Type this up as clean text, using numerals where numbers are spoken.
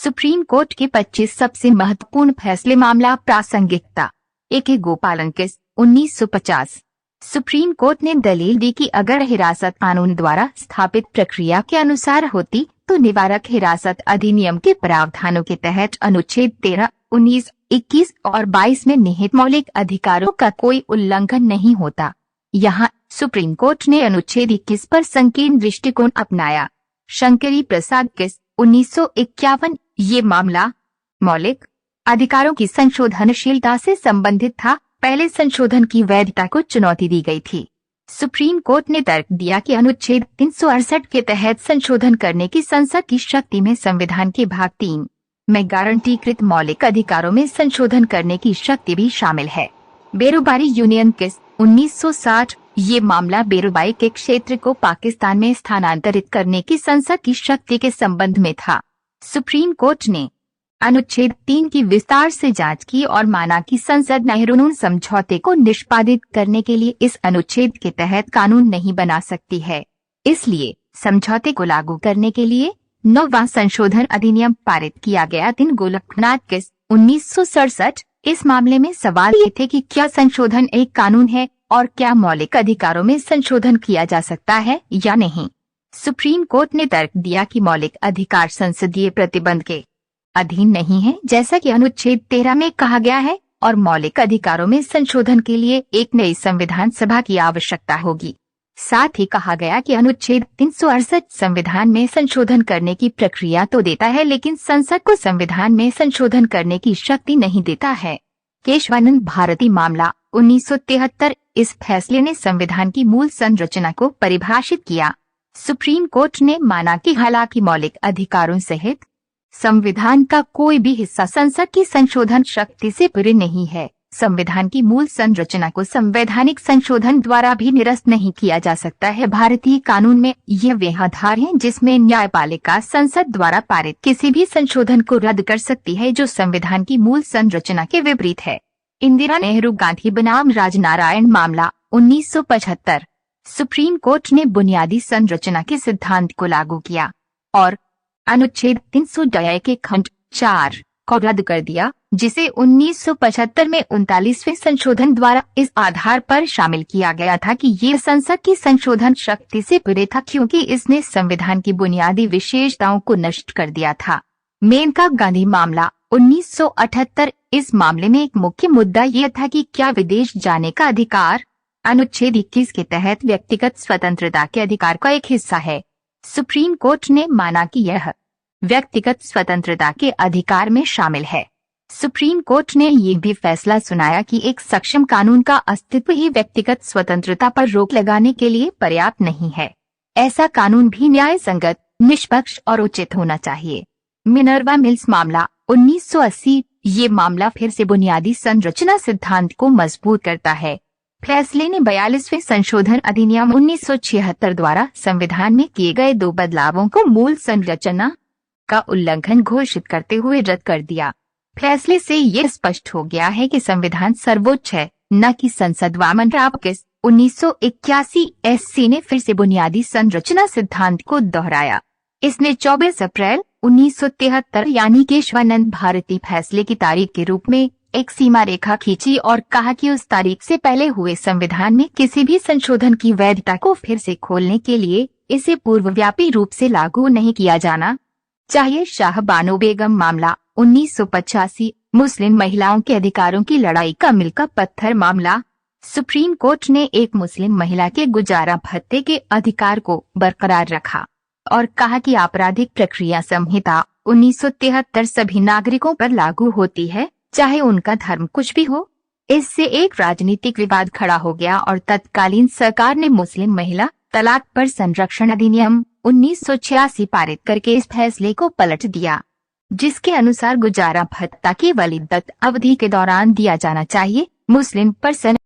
Supreme court के 25 सबसे महत्वपूर्ण फैसले। मामला प्रासंगिकता। ए गोपालन केस 1950। सुप्रीम कोर्ट ने दलील दी कि अगर हिरासत कानून द्वारा स्थापित प्रक्रिया के अनुसार होती तो निवारक हिरासत अधिनियम के प्रावधानों के तहत अनुच्छेद 13, 19, 21 और 22 में निहित मौलिक अधिकारों का कोई उल्लंघन नहीं होता। यहाँ सुप्रीम कोर्ट ने अनुच्छेद 21 पर संकीर्ण दृष्टिकोण अपनाया। शंकरी प्रसाद केस 1951। ये मामला मौलिक अधिकारों की संशोधनशीलता से संबंधित था। पहले संशोधन की वैधता को चुनौती दी गई थी। सुप्रीम कोर्ट ने तर्क दिया कि अनुच्छेद 368 के तहत संशोधन करने की संसद की शक्ति में संविधान के भाग 3 में गारंटीकृत मौलिक अधिकारों में संशोधन करने की शक्ति भी शामिल है। बेरोबारी यूनियन केस 1960। ये मामला बेरोबारी के क्षेत्र को पाकिस्तान में स्थानांतरित करने की संसद की शक्ति के संबंध में था। सुप्रीम कोर्ट ने अनुच्छेद 3 की विस्तार से जांच की और माना कि संसद नेहरू समझौते को निष्पादित करने के लिए इस अनुच्छेद के तहत कानून नहीं बना सकती है। इसलिए समझौते को लागू करने के लिए 9वां संशोधन अधिनियम पारित किया गया। 3 गोलकनाथ केस 1967। इस मामले में सवाल ये थे कि क्या संशोधन एक कानून है और क्या मौलिक अधिकारों में संशोधन किया जा सकता है या नहीं। सुप्रीम कोर्ट ने तर्क दिया कि मौलिक अधिकार संसदीय प्रतिबंध के अधीन नहीं है, जैसा कि अनुच्छेद 13 में कहा गया है, और मौलिक अधिकारों में संशोधन के लिए एक नई संविधान सभा की आवश्यकता होगी। साथ ही कहा गया कि अनुच्छेद 368 संविधान में संशोधन करने की प्रक्रिया तो देता है, लेकिन संसद को संविधान में संशोधन करने की शक्ति नहीं देता है। केशवानंद भारती मामला 1973। इस फैसले ने संविधान की मूल संरचना को परिभाषित किया। सुप्रीम कोर्ट ने माना कि हालांकि मौलिक अधिकारों सहित संविधान का कोई भी हिस्सा संसद की संशोधन शक्ति से परे नहीं है, संविधान की मूल संरचना को संवैधानिक संशोधन द्वारा भी निरस्त नहीं किया जा सकता है। भारतीय कानून में यह वह आधार है जिसमें न्यायपालिका संसद द्वारा पारित किसी भी संशोधन को रद्द कर सकती है जो संविधान की मूल संरचना के विपरीत है। इंदिरा नेहरू गांधी बनाम राजनारायण मामला 1975। सुप्रीम कोर्ट ने बुनियादी संरचना के सिद्धांत को लागू किया और अनुच्छेद 300 के खंड 4 को रद्द कर दिया, जिसे 1975 में 39वें संशोधन द्वारा इस आधार पर शामिल किया गया था कि ये संसद की संशोधन शक्ति से परे था, क्योंकि इसने संविधान की बुनियादी विशेषताओं को नष्ट कर दिया था। मेनका गांधी मामला 1978। इस मामले में एक मुख्य मुद्दा यह था कि क्या विदेश जाने का अधिकार अनुच्छेद 21 के तहत व्यक्तिगत स्वतंत्रता के अधिकार का एक हिस्सा है। सुप्रीम कोर्ट ने माना कि यह व्यक्तिगत स्वतंत्रता के अधिकार में शामिल है। सुप्रीम कोर्ट ने यह भी फैसला सुनाया कि एक सक्षम कानून का अस्तित्व ही व्यक्तिगत स्वतंत्रता पर रोक लगाने के लिए पर्याप्त नहीं है। ऐसा कानून भी न्याय संगत, निष्पक्ष और उचित होना चाहिए। मिनर्वा मिल्स मामला 1980। ये मामला फिर से बुनियादी संरचना सिद्धांत को मजबूत करता है। फैसले ने 42वें संशोधन अधिनियम 1976 द्वारा संविधान में किए गए 2 बदलावों को मूल संरचना का उल्लंघन घोषित करते हुए रद्द कर दिया। फैसले से यह स्पष्ट हो गया है कि संविधान सर्वोच्च है, न कि संसद। वामन राव केस 1981। एससी ने फिर से बुनियादी संरचना सिद्धांत को दोहराया। इसने 24 अप्रैल 1973 यानी केशवानंद भारती फैसले की तारीख के रूप में एक सीमा रेखा खींची और कहा कि उस तारीख से पहले हुए संविधान में किसी भी संशोधन की वैधता को फिर से खोलने के लिए इसे पूर्वव्यापी रूप से लागू नहीं किया जाना चाहिए। शाह बानो बेगम मामला 1985। मुस्लिम महिलाओं के अधिकारों की लड़ाई का मील का पत्थर मामला। सुप्रीम कोर्ट ने एक मुस्लिम महिला के गुजारा भत्ते के अधिकार को बरकरार रखा और कहा कि आपराधिक प्रक्रिया संहिता 1973 सभी नागरिकों पर लागू होती है, चाहे उनका धर्म कुछ भी हो। इससे एक राजनीतिक विवाद खड़ा हो गया और तत्कालीन सरकार ने मुस्लिम महिला तलाक पर संरक्षण अधिनियम 1986 पारित करके इस फैसले को पलट दिया, जिसके अनुसार गुजारा भत्ता केवल इद्दत अवधि के दौरान दिया जाना चाहिए। Muslim person